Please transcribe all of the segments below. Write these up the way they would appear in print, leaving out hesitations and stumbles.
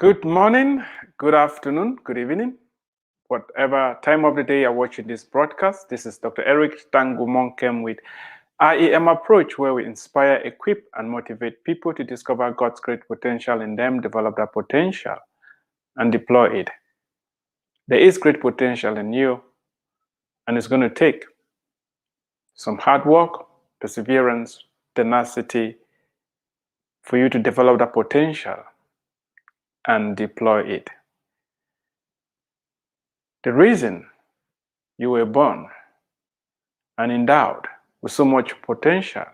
Good morning, good afternoon, good evening, whatever time of the day you're watching this broadcast. This is Dr. Eric Tangumonkem with IEM Approach, where we inspire, equip, and motivate people to discover God's great potential in them, develop that potential, and deploy it. There is great potential in you, and it's going to take some hard work, perseverance, tenacity for you to develop that potential and deploy it. The reason you were born and endowed with so much potential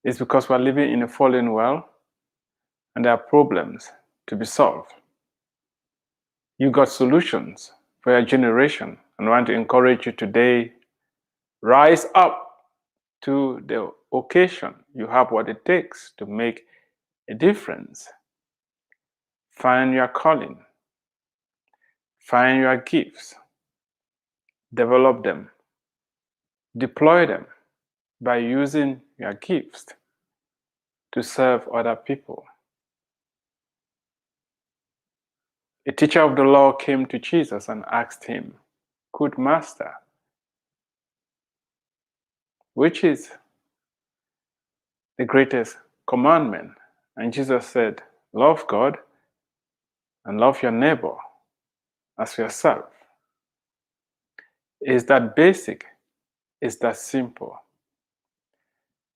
is because we're living in a fallen world and there are problems to be solved. You got solutions for your generation, and I want to encourage you today, rise up to the occasion. You have what it takes to make a difference. Find your calling, find your gifts, develop them, deploy them by using your gifts to serve other people. A teacher of the law came to Jesus and asked him, "Good master, which is the greatest commandment?" And Jesus said, "Love God and love your neighbor as yourself." Is that basic? Is that simple?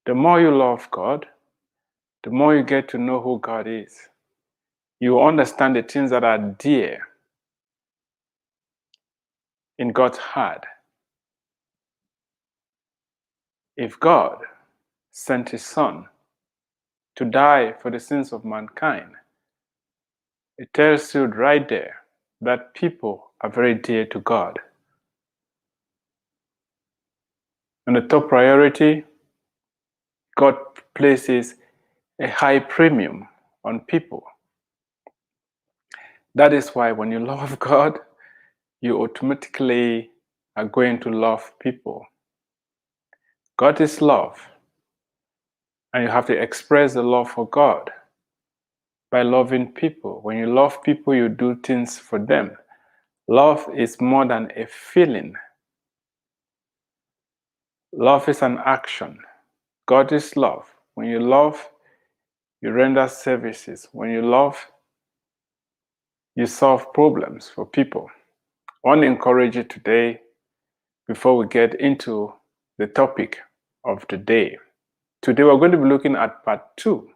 The more you love God, the more you get to know who God is. You understand the things that are dear in God's heart. If God sent his son to die for the sins of mankind, it tells you right there that people are very dear to God. And the top priority, God places a high premium on people. That is why when you love God, you automatically are going to love people. God is love, and you have to express the love for God by loving people. When you love people, you do things for them. Love is more than a feeling. Love is an action. God is love. When you love, you render services. When you love, you solve problems for people. I want to encourage you today, before we get into the topic of the day. Today we're going to be looking at part 2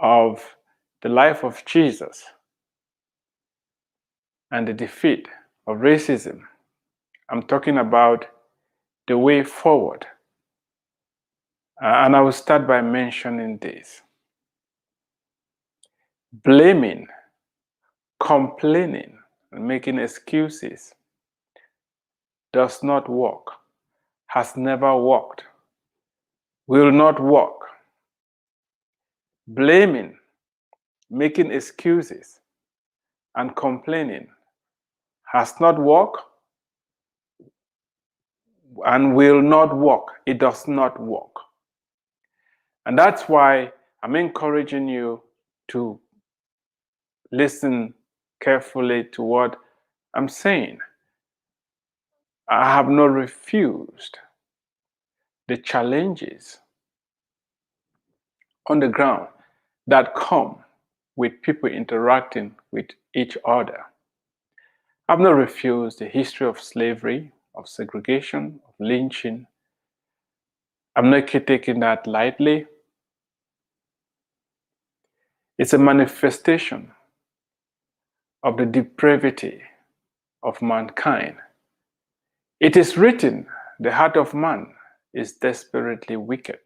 of the life of Jesus and the defeat of racism. I'm talking about the way forward. And I will start by mentioning this. Blaming, complaining, and making excuses does not work, has never worked, will not work. Blaming, making excuses, and complaining has not worked and will not work. It does not work. And that's why I'm encouraging you to listen carefully to what I'm saying. I have not refused the challenges on the ground that come with people interacting with each other. I've not refused the history of slavery, of segregation, of lynching. I'm not taking that lightly. It's a manifestation of the depravity of mankind. It is written, the heart of man is desperately wicked.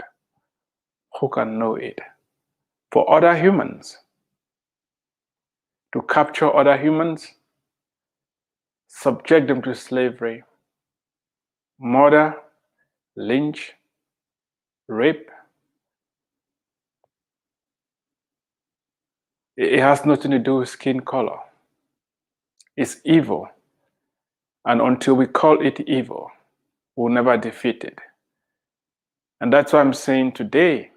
Who can know it? For other humans, to capture other humans, subject them to slavery, murder, lynch, rape. It has nothing to do with skin color. It's evil. And until we call it evil, we'll never defeat it. And that's why I'm saying today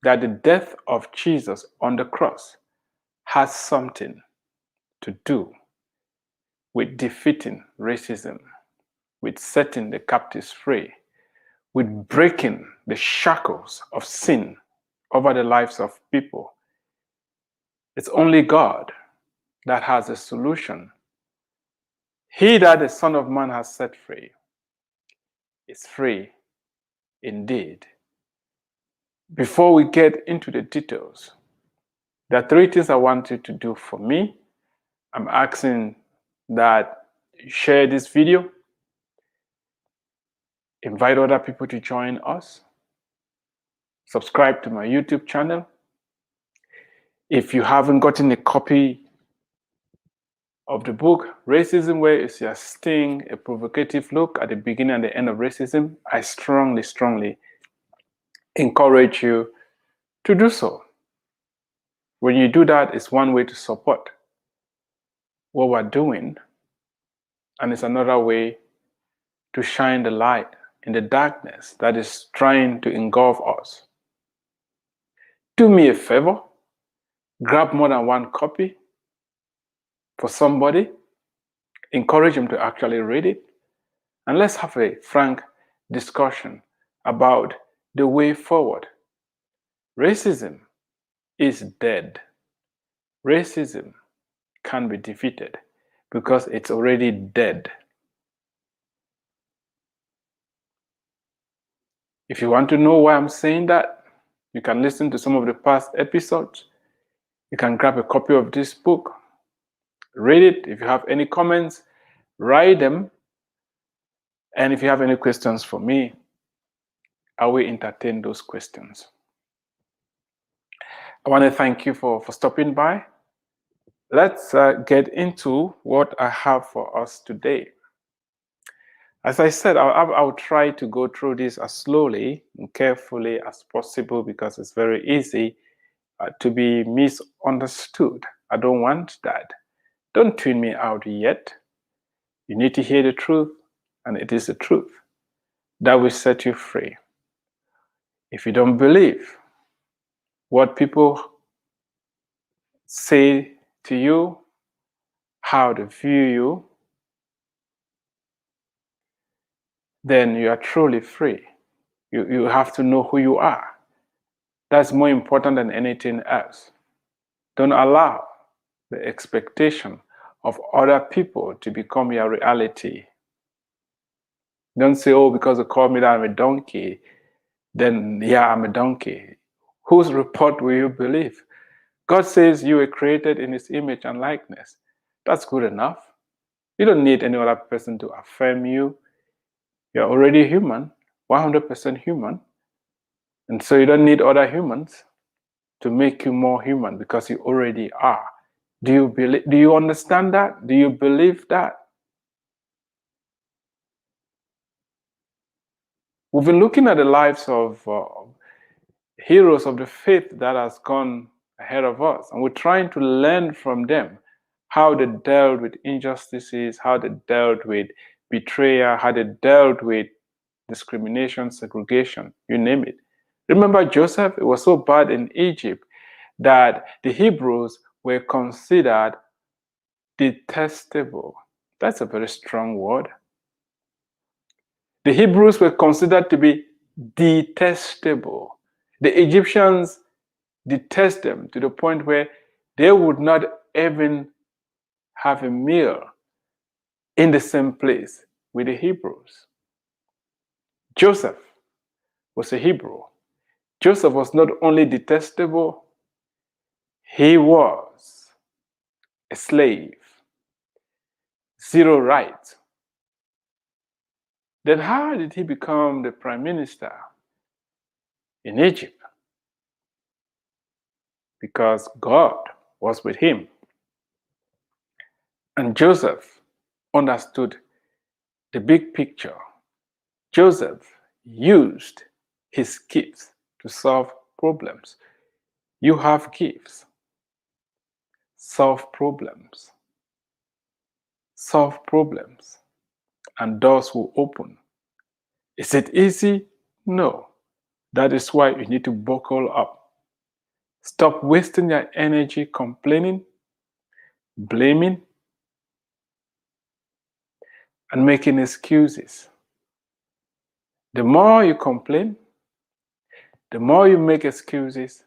that the death of Jesus on the cross has something to do with defeating racism, with setting the captives free, with breaking the shackles of sin over the lives of people. It's only God that has a solution. He that the Son of Man has set free is free indeed. Before we get into the details, there are three things I want you to do for me. I'm asking that you share this video, invite other people to join us, subscribe to my YouTube channel. If you haven't gotten a copy of the book, Racism, where is your sting, a provocative look at the beginning and the end of racism, I strongly encourage you to do so. When you do that, it's one way to support what we're doing, and it's another way to shine the light in the darkness that is trying to engulf us. Do me a favor, grab more than one copy for somebody, encourage them to actually read it, and let's have a frank discussion about the way forward. Racism is dead. Racism can be defeated because it's already dead. If you want to know why I'm saying that, you can listen to some of the past episodes. You can grab a copy of this book, read it. If you have any comments, write them. And if you have any questions for me, I will entertain those questions. I want to thank you for stopping by. Let's get into what I have for us today. As I said, I'll try to go through this as slowly and carefully as possible because it's very easy to be misunderstood. I don't want that. Don't tune me out yet. You need to hear the truth, and it is the truth that will set you free. If you don't believe what people say to you, how they view you, then you are truly free. You have to know who you are. That's more important than anything else. Don't allow the expectation of other people to become your reality. Don't say, oh, because they call me that I'm a donkey, then yeah, I'm a donkey. Whose report will you believe? God says you were created in his image and likeness. That's good enough. You don't need any other person to affirm you. You're already human, 100% human. And so you don't need other humans to make you more human because you already are. Do you understand that? Do you believe that? We've been looking at the lives of heroes of the faith that has gone ahead of us, and we're trying to learn from them how they dealt with injustices, how they dealt with betrayal, how they dealt with discrimination, segregation, you name it. Remember Joseph? It was so bad in Egypt that the Hebrews were considered detestable. That's a very strong word. The Hebrews were considered to be detestable. The Egyptians detest them to the point where they would not even have a meal in the same place with the Hebrews. Joseph was a Hebrew. Joseph was not only detestable, he was a slave, zero rights. Then how did he become the prime minister in Egypt? Because God was with him. And Joseph understood the big picture. Joseph used his gifts to solve problems. You have gifts. Solve problems. Solve problems. And doors will open. Is it easy? No. That is why you need to buckle up. Stop wasting your energy complaining, blaming, and making excuses. The more you complain, the more you make excuses,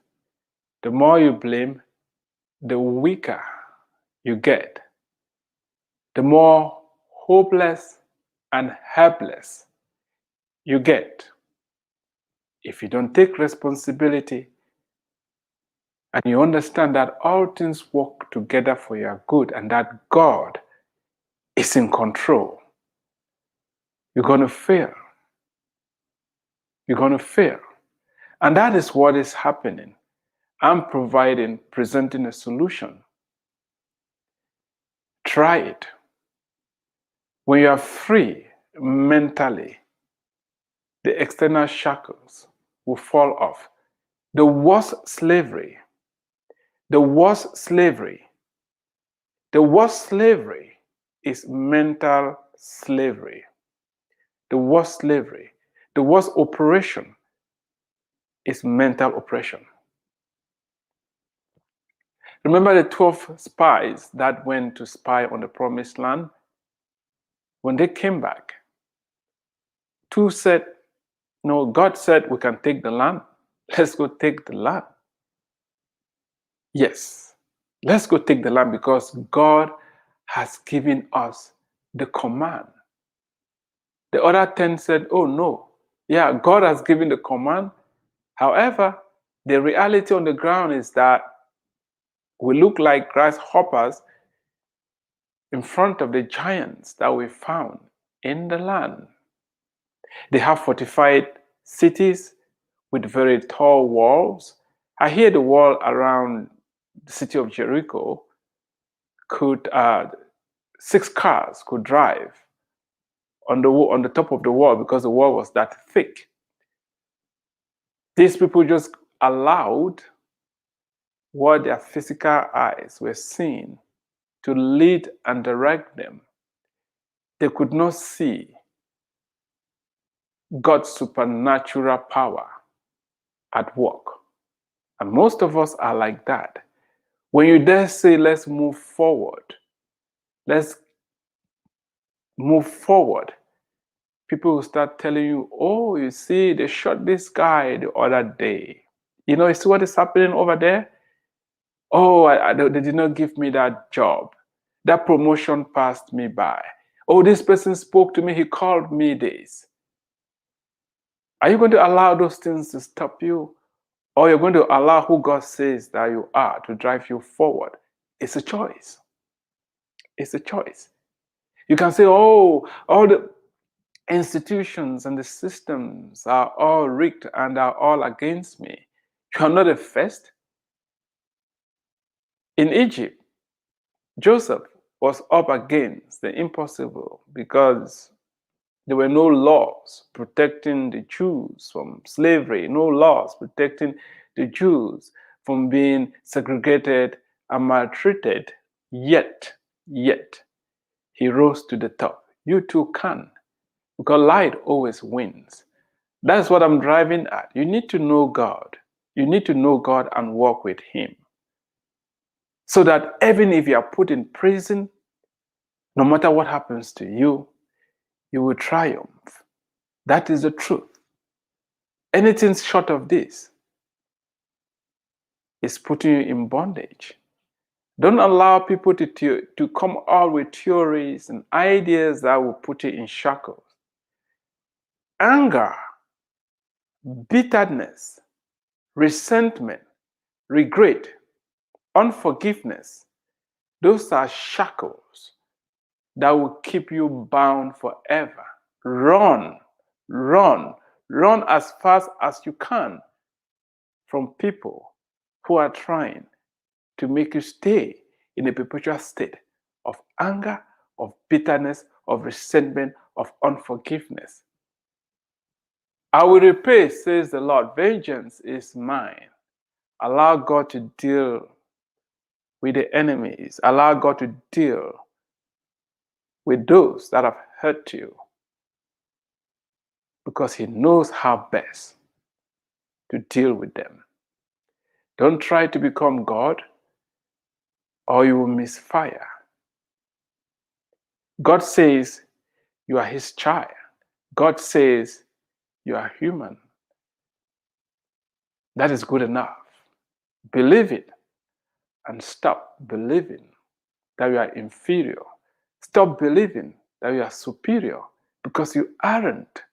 the more you blame, the weaker you get, the more hopeless and helpless you get. If you don't take responsibility and you understand that all things work together for your good and that God is in control, you're going to fail. You're going to fail. And that is what is happening. I'm presenting a solution. Try it. When you are free mentally, the external shackles will fall off. The worst slavery is mental slavery. The worst oppression is mental oppression. Remember the 12 spies that went to spy on the promised land? When they came back, 2 said, no, God said we can take the land. Let's go take the land. Yes, let's go take the land because God has given us the command. The other 10 said, oh no, yeah, God has given the command. However, the reality on the ground is that we look like grasshoppers in front of the giants that we found in the land. They have fortified cities with very tall walls. I hear the wall around the city of Jericho could 6 cars could drive on the top of the wall because the wall was that thick. These people just allowed what their physical eyes were seeing to lead and direct them. They could not see God's supernatural power at work. And most of us are like that. When you dare say, let's move forward, people will start telling you, oh, you see, they shot this guy the other day. You see what is happening over there? Oh, they did not give me that job. That promotion passed me by. Oh, this person spoke to me, he called me this. Are you going to allow those things to stop you? Or you're going to allow who God says that you are to drive you forward? It's a choice. It's a choice. You can say, oh, all the institutions and the systems are all rigged and are all against me. You are not the first. In Egypt, Joseph was up against the impossible because there were no laws protecting the Jews from slavery, no laws protecting the Jews from being segregated and maltreated. Yet, he rose to the top. You too can, because light always wins. That's what I'm driving at. You need to know God. You need to know God and walk with Him. So that even if you are put in prison, no matter what happens to you, you will triumph. That is the truth. Anything short of this is putting you in bondage. Don't allow people to come out with theories and ideas that will put you in shackles. Anger, bitterness, resentment, regret, unforgiveness, those are shackles that will keep you bound forever. Run as fast as you can from people who are trying to make you stay in a perpetual state of anger, of bitterness, of resentment, of unforgiveness. I will repay, says the Lord. Vengeance is mine. Allow God to deal with the enemies. Allow God to deal with those that have hurt you, because He knows how best to deal with them. Don't try to become God or you will misfire. God says you are his child. God says you are human. That is good enough. Believe it and stop believing that you are inferior. Stop believing that you are superior because you aren't.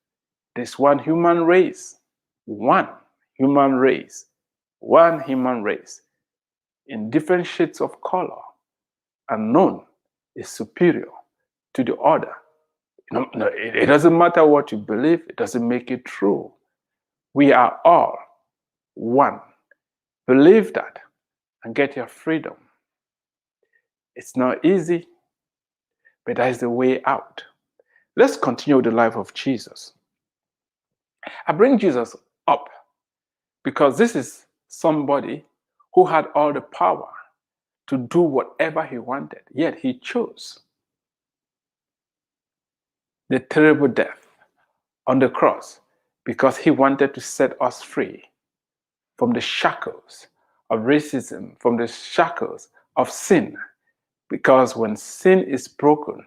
There's one human race, one human race, one human race in different shades of color, and none is superior to the other. No, it doesn't matter what you believe, it doesn't make it true. We are all one. Believe that and get your freedom. It's not easy, but that is the way out. Let's continue the life of Jesus. I bring Jesus up because this is somebody who had all the power to do whatever he wanted, yet he chose the terrible death on the cross because he wanted to set us free from the shackles of racism, from the shackles of sin. Because when sin is broken,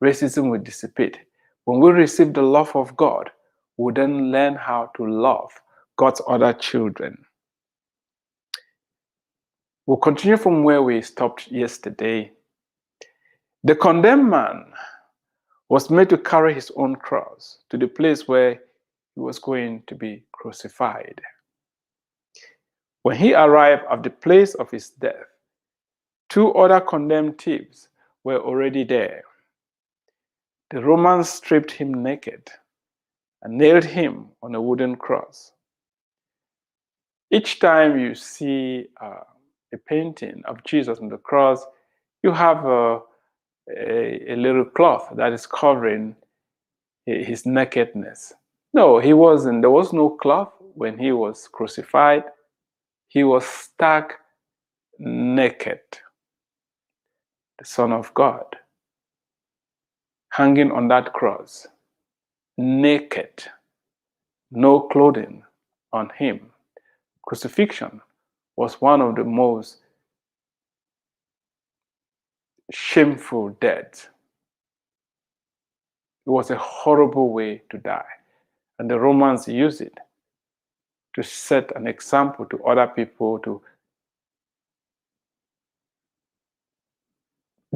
racism will dissipate. When we receive the love of God, we then learn how to love God's other children. We'll continue from where we stopped yesterday. The condemned man was made to carry his own cross to the place where he was going to be crucified. When he arrived at the place of his death, two other condemned thieves were already there. The Romans stripped him naked and nailed him on a wooden cross. Each time you see a painting of Jesus on the cross, you have a little cloth that is covering his nakedness. No, he wasn't. There was no cloth when he was crucified. He was stark naked. The Son of God, hanging on that cross, naked, no clothing on him. Crucifixion was one of the most shameful deaths. It was a horrible way to die. And the Romans used it to set an example to other people, to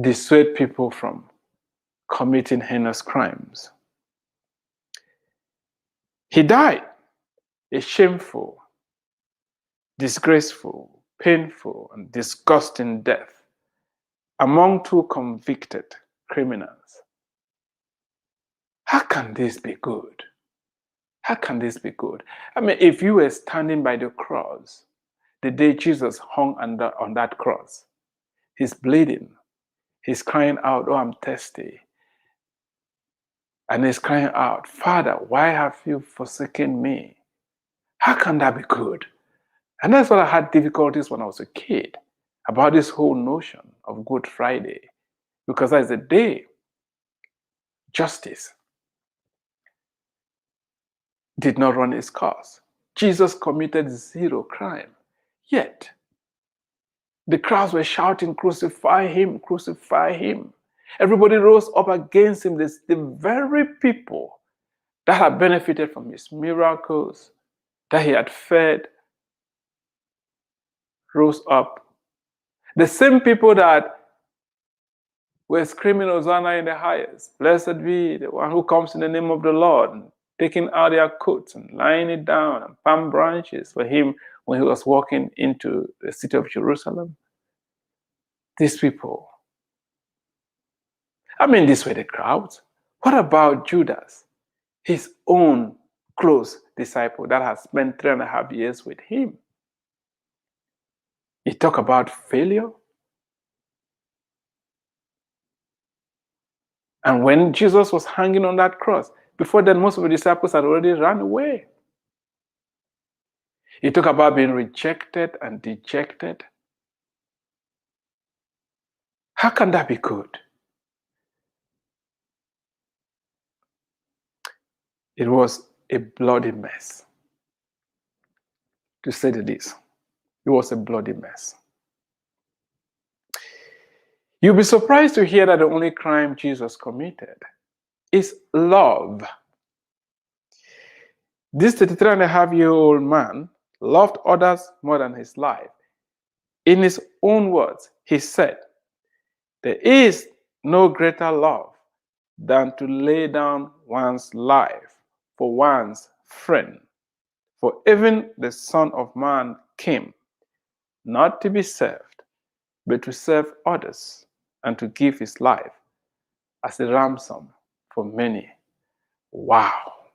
dissuade people from committing heinous crimes. He died a shameful, disgraceful, painful, and disgusting death among two convicted criminals. How can this be good? How can this be good? I mean, if you were standing by the cross the day Jesus hung on that cross, he's bleeding, he's crying out, "Oh, I'm thirsty." And he's crying out, "Father, why have you forsaken me?" How can that be good? And that's what I had difficulties when I was a kid about this whole notion of Good Friday, because that's the day justice did not run its course. Jesus committed zero crime. Yet, the crowds were shouting, "Crucify him, crucify him." Everybody rose up against him. The very people that had benefited from his miracles, that he had fed, rose up. The same people that were screaming, "Hosanna in the highest, blessed be the one who comes in the name of the Lord," and taking out their coats and lying it down and palm branches for him when he was walking into the city of Jerusalem. These people, I mean, these were the crowds. What about Judas, his own close disciple that has spent 3.5 years with him? You talk about failure. And when Jesus was hanging on that cross, before then, most of the disciples had already run away. You talk about being rejected and dejected. How can that be good? It was a bloody mess, to say the least. It was a bloody mess. You'll be surprised to hear that the only crime Jesus committed is love. This 33-and-a-half-year-old man loved others more than his life. In his own words, he said, "There is no greater love than to lay down one's life for one's friend. For even the Son of Man came, not to be served, but to serve others, and to give his life as a ransom for many." Wow.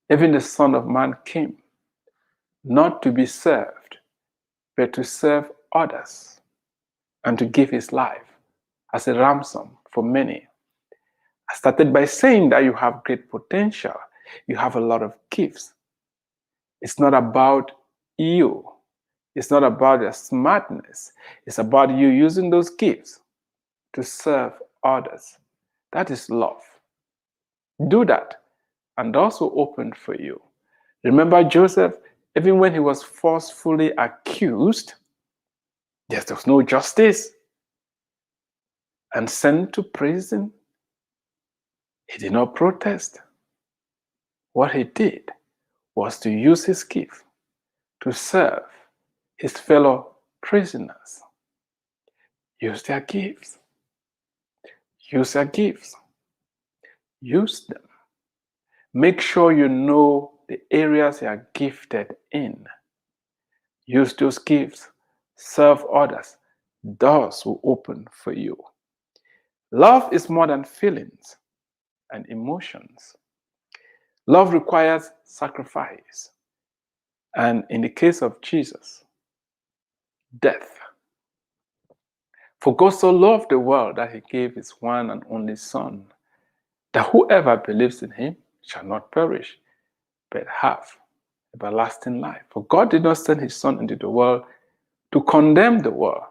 Even the Son of Man came, not to be served, but to serve others, and to give his life as a ransom for many. I started by saying that you have great potential. You have a lot of gifts. It's not about you. It's not about your smartness. It's about you using those gifts to serve others. That is love. Do that, and doors will open for you. Remember Joseph, even when he was forcefully accused, there was no justice, and sent to prison, he did not protest. What he did was to use his gift to serve his fellow prisoners. Use their gifts. Use their gifts. Use them. Make sure you know the areas you are gifted in. Use those gifts. Serve others. Doors will open for you. Love is more than feelings and emotions. Love requires sacrifice. And in the case of Jesus, death. For God so loved the world that he gave his one and only Son, that whoever believes in him shall not perish, but have everlasting life. For God did not send his Son into the world to condemn the world,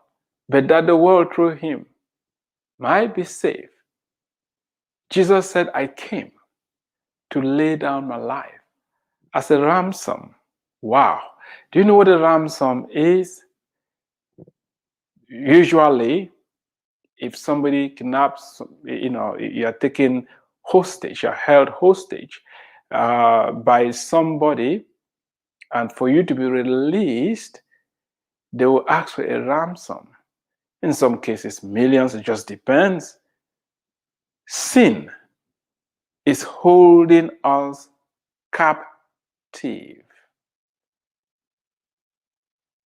but that the world through him might be saved. Jesus said, "I came to lay down my life as a ransom." Wow. Do you know what a ransom is? Usually, if somebody kidnaps, you're taken hostage, you're held hostage by somebody, and for you to be released, they will ask for a ransom. In some cases, millions, it just depends. Sin is holding us captive.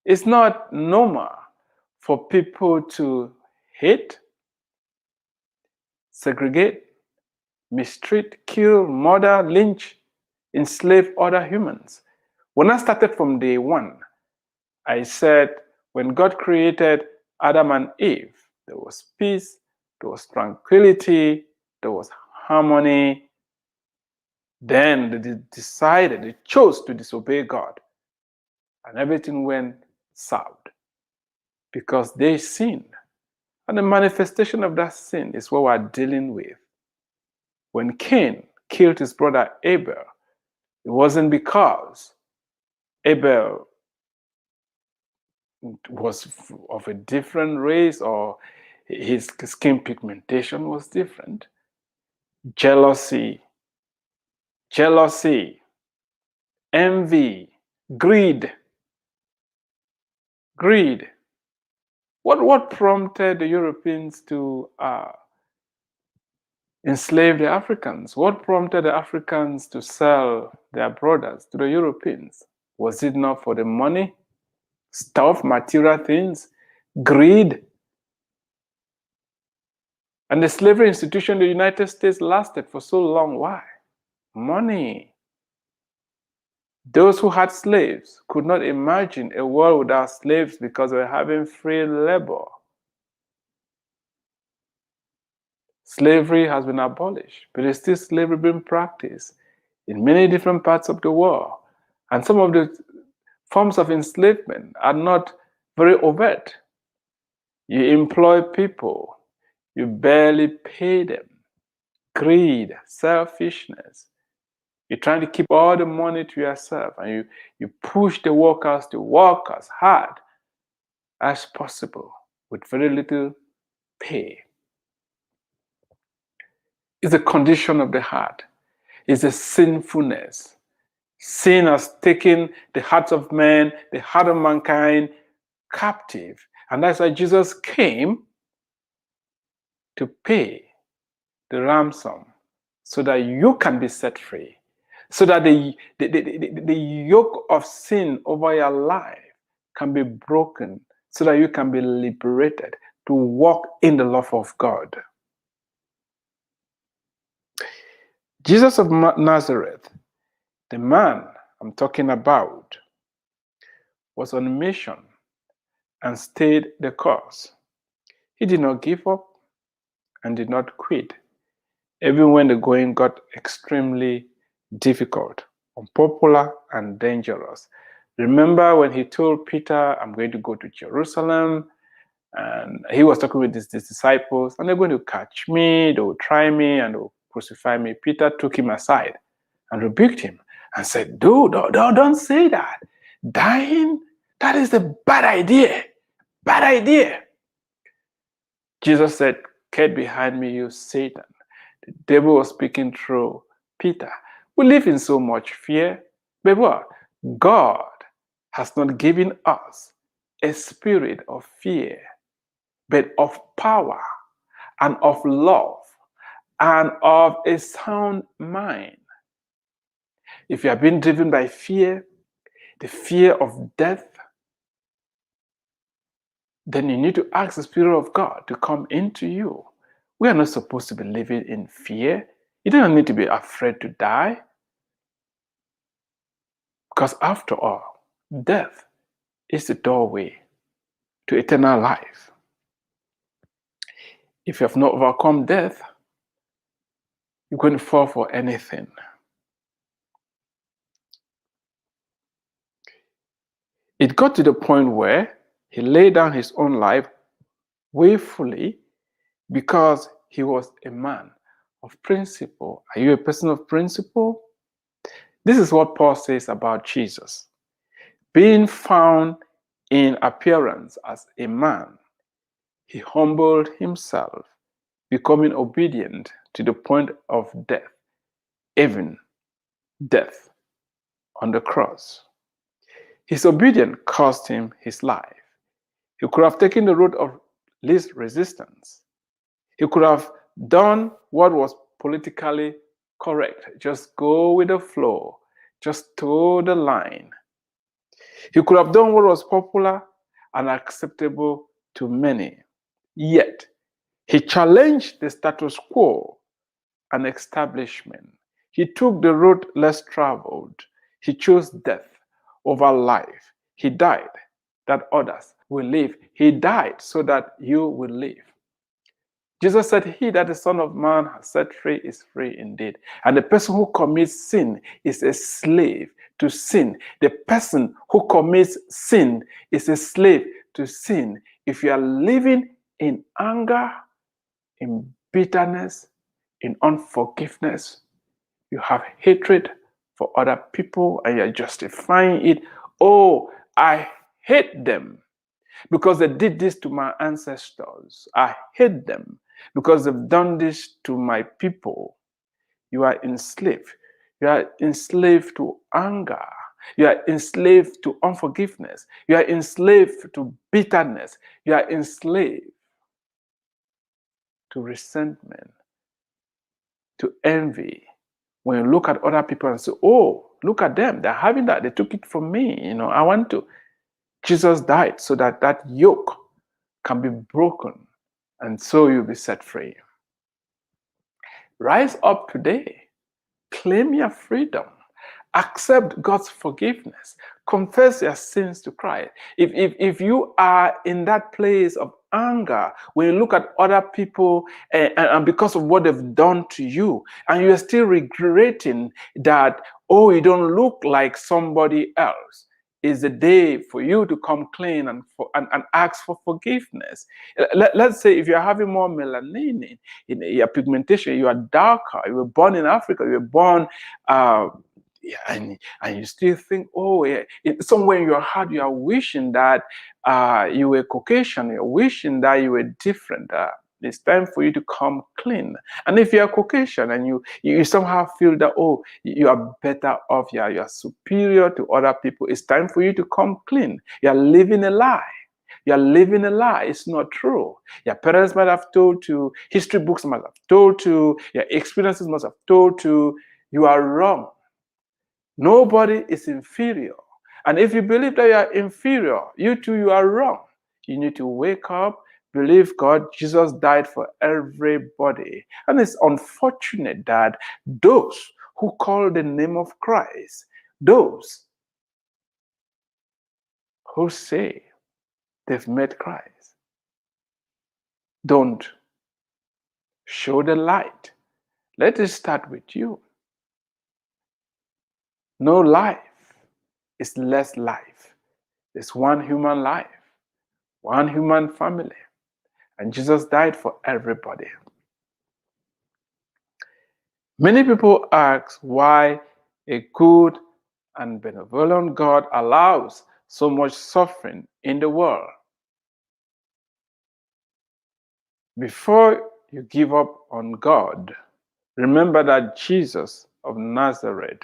It's not normal for people to hate, segregate, mistreat, kill, murder, lynch, enslave other humans. When I started from day one, I said when God created Adam and Eve, there was peace, there was tranquility, there was harmony. Then they chose to disobey God, and everything went south because they sinned. And the manifestation of that sin is what we're dealing with. When Cain killed his brother Abel, it wasn't because Abel was of a different race or his skin pigmentation was different. Jealousy, envy, greed. What prompted the Europeans to enslave the Africans? What prompted the Africans to sell their brothers to the Europeans? Was it not for the money, stuff, material things, greed? And the slavery institution in the United States lasted for so long. Why? Money. Those who had slaves could not imagine a world without slaves because they were having free labor. Slavery has been abolished, but there's still slavery being practiced in many different parts of the world. And some of the forms of enslavement are not very overt. You employ people, you barely pay them. Greed, selfishness. You're trying to keep all the money to yourself, and you push the workers to work as hard as possible with very little pay. It's a condition of the heart. It's a sinfulness. Sin has taken the hearts of men, the heart of mankind captive. And that's why Jesus came to pay the ransom so that you can be set free. So that the yoke of sin over your life can be broken, so that you can be liberated to walk in the love of God. Jesus of Nazareth, the man I'm talking about, was on a mission and stayed the course. He did not give up and did not quit, even when the going got extremely difficult, unpopular, and dangerous. Remember when he told Peter, I'm going to go to Jerusalem, and he was talking with his disciples, and they're going to catch me, they will try me, and they will crucify me. Peter took him aside and rebuked him and said, dude, don't say that. Dying, that is a bad idea. Bad idea. Jesus said, get behind me, you Satan. The devil was speaking through Peter. We live in so much fear. But what? God has not given us a spirit of fear, but of power and of love and of a sound mind. If you have been driven by fear, the fear of death, then you need to ask the Spirit of God to come into you. We are not supposed to be living in fear. You don't need to be afraid to die. Because after all, death is the doorway to eternal life. If you have not overcome death, you're going to fall for anything. It got to the point where he laid down his own life willfully because he was a man of principle. Are you a person of principle? This is what Paul says about Jesus. Being found in appearance as a man, he humbled himself, becoming obedient to the point of death, even death on the cross. His obedience cost him his life. He could have taken the road of least resistance. He could have done what was politically correct. Just go with the flow. Just toe the line. He could have done what was popular and acceptable to many. Yet, he challenged the status quo and establishment. He took the road less traveled. He chose death over life. He died that others will live. He died so that you will live. Jesus said, he that the Son of Man has set free is free indeed. And the person who commits sin is a slave to sin. The person who commits sin is a slave to sin. If you are living in anger, in bitterness, in unforgiveness, you have hatred for other people and you're justifying it. Oh, I hate them because they did this to my ancestors. I hate them because they've done this to my people. You are enslaved. You are enslaved to anger. You are enslaved to unforgiveness. You are enslaved to bitterness. You are enslaved to resentment, to envy. When you look at other people and say, oh, look at them, they're having that, they took it from me, I want to. Jesus died so that that yoke can be broken and so you'll be set free. Rise up today, claim your freedom, accept God's forgiveness, confess your sins to Christ. If you are in that place of anger, when you look at other people and because of what they've done to you, and you're still regretting that, oh, you don't look like somebody else, is the day for you to come clean and ask for forgiveness. Let's say if you're having more melanin in your pigmentation, you are darker, you were born in Africa, you were born yeah, and you still think, oh, yeah, somewhere in your heart you are wishing that you were Caucasian, you're wishing that you were different. It's time for you to come clean. And if you're Caucasian and you somehow feel that, oh, you are better off, you are superior to other people, it's time for you to come clean. You're living a lie. You're living a lie. It's not true. Your parents might have told you, history books might have told you, your experiences must have told you, you are wrong. Nobody is inferior. And if you believe that you are inferior, you too, you are wrong. You need to wake up, believe God, Jesus died for everybody. And it's unfortunate that those who call the name of Christ, those who say they've met Christ, don't show the light. Let it start with you. No life is less life. There's one human life, one human family. And Jesus died for everybody. Many people ask why a good and benevolent God allows so much suffering in the world. Before you give up on God, remember that Jesus of Nazareth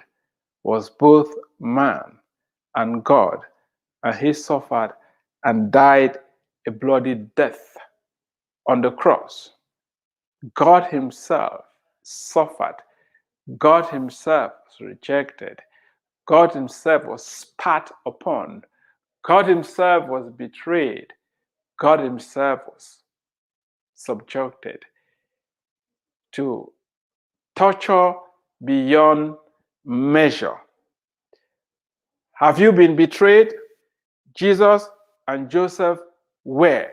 was both man and God, and he suffered and died a bloody death on the cross. God himself suffered. God himself was rejected. God himself was spat upon. God himself was betrayed. God himself was subjected to torture beyond measure. Have you been betrayed? Jesus and Joseph were.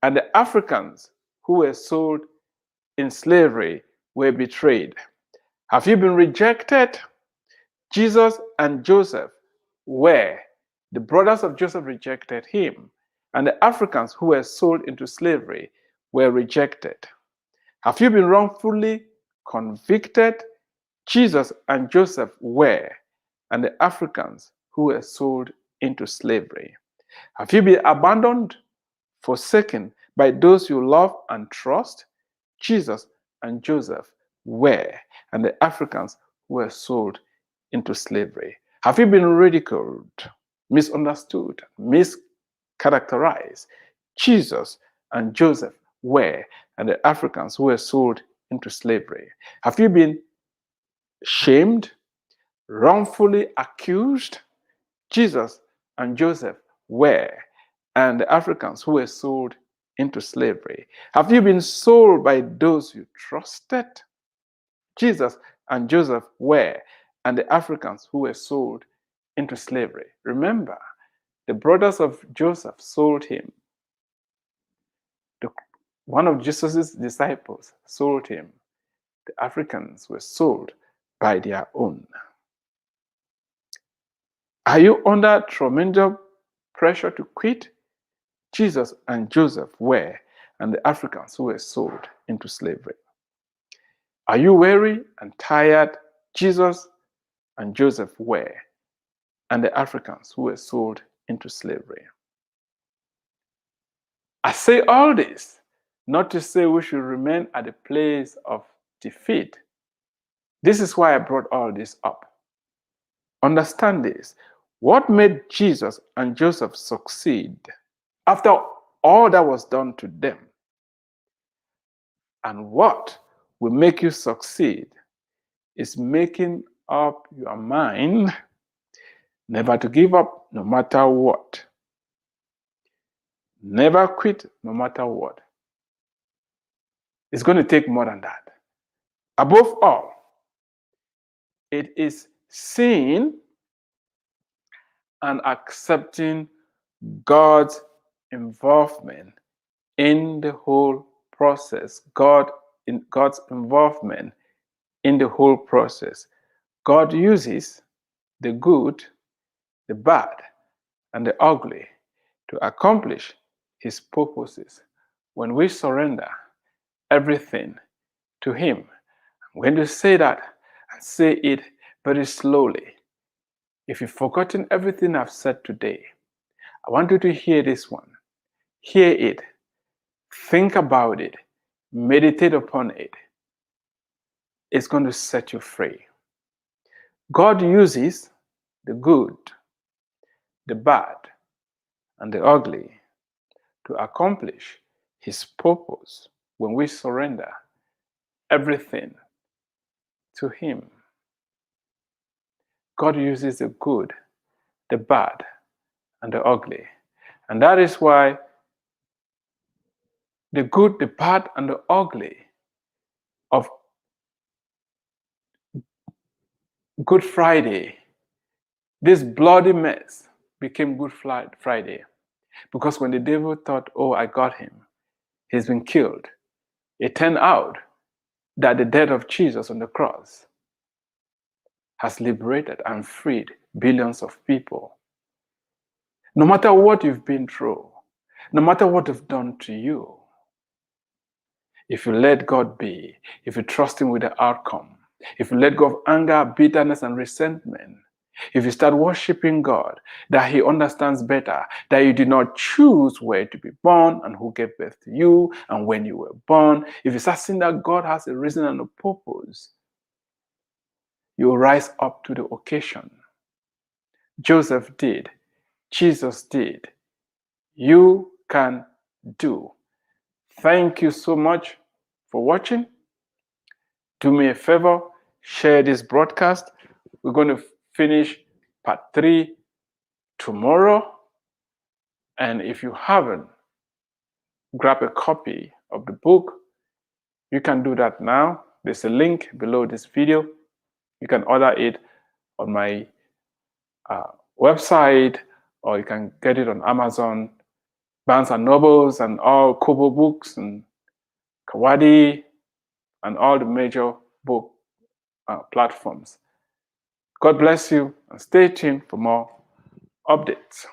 And the Africans who were sold in slavery were betrayed. Have you been rejected? Jesus and Joseph were. The brothers of Joseph rejected him, and the Africans who were sold into slavery were rejected. Have you been wrongfully convicted? Jesus and Joseph were, and the Africans who were sold into slavery. Have you been abandoned, forsaken by those you love and trust? Jesus and Joseph were, and the Africans who were sold into slavery. Have you been ridiculed, misunderstood, mischaracterized? Jesus and Joseph were, and the Africans who were sold into slavery. Have you been shamed, wrongfully accused? Jesus and Joseph were, and the Africans who were sold into slavery. Have you been sold by those you trusted? Jesus and Joseph were, and the Africans who were sold into slavery. Remember, the brothers of Joseph sold him. One of Jesus' disciples sold him. The Africans were sold by their own. Are you under tremendous pressure to quit? Jesus and Joseph were, and the Africans who were sold into slavery. Are you weary and tired? Jesus and Joseph were, and the Africans who were sold into slavery. I say all this not to say we should remain at the place of defeat. This is why I brought all this up. Understand this. What made Jesus and Joseph succeed after all that was done to them? And what will make you succeed is making up your mind never to give up no matter what. Never quit no matter what. It's going to take more than that. Above all, it is seeing and accepting God's involvement in the whole process. God's involvement in the whole process. God uses the good, the bad, and the ugly to accomplish His purposes. When we surrender everything to Him, I'm going to say that and say it very slowly. If you've forgotten everything I've said today, I want you to hear this one. Hear it. Think about it. Meditate upon it. It's going to set you free. God uses the good, the bad, and the ugly to accomplish His purpose when we surrender everything to Him. God uses the good, the bad, and the ugly. And that is why the good, the bad, and the ugly of Good Friday, this bloody mess, became Good Friday. Because when the devil thought, oh, I got him, he's been killed, it turned out that the death of Jesus on the cross has liberated and freed billions of people. No matter what you've been through, no matter what they've done to you, if you let God be, if you trust Him with the outcome, if you let go of anger, bitterness, and resentment, if you start worshiping God, that He understands better, that you did not choose where to be born and who gave birth to you and when you were born, if you start seeing that God has a reason and a purpose, you will rise up to the occasion. Joseph did. Jesus did. You can do. Thank you so much for watching. Do me a favor, share this broadcast. We're going to finish part 3 tomorrow. And if you haven't, grab a copy of the book. You can do that now. There's a link below this video. You can order it on my website, or you can get it on Amazon, Barnes and Nobles, and all Kobo Books, and Kawadi, and all the major book platforms. God bless you, and stay tuned for more updates.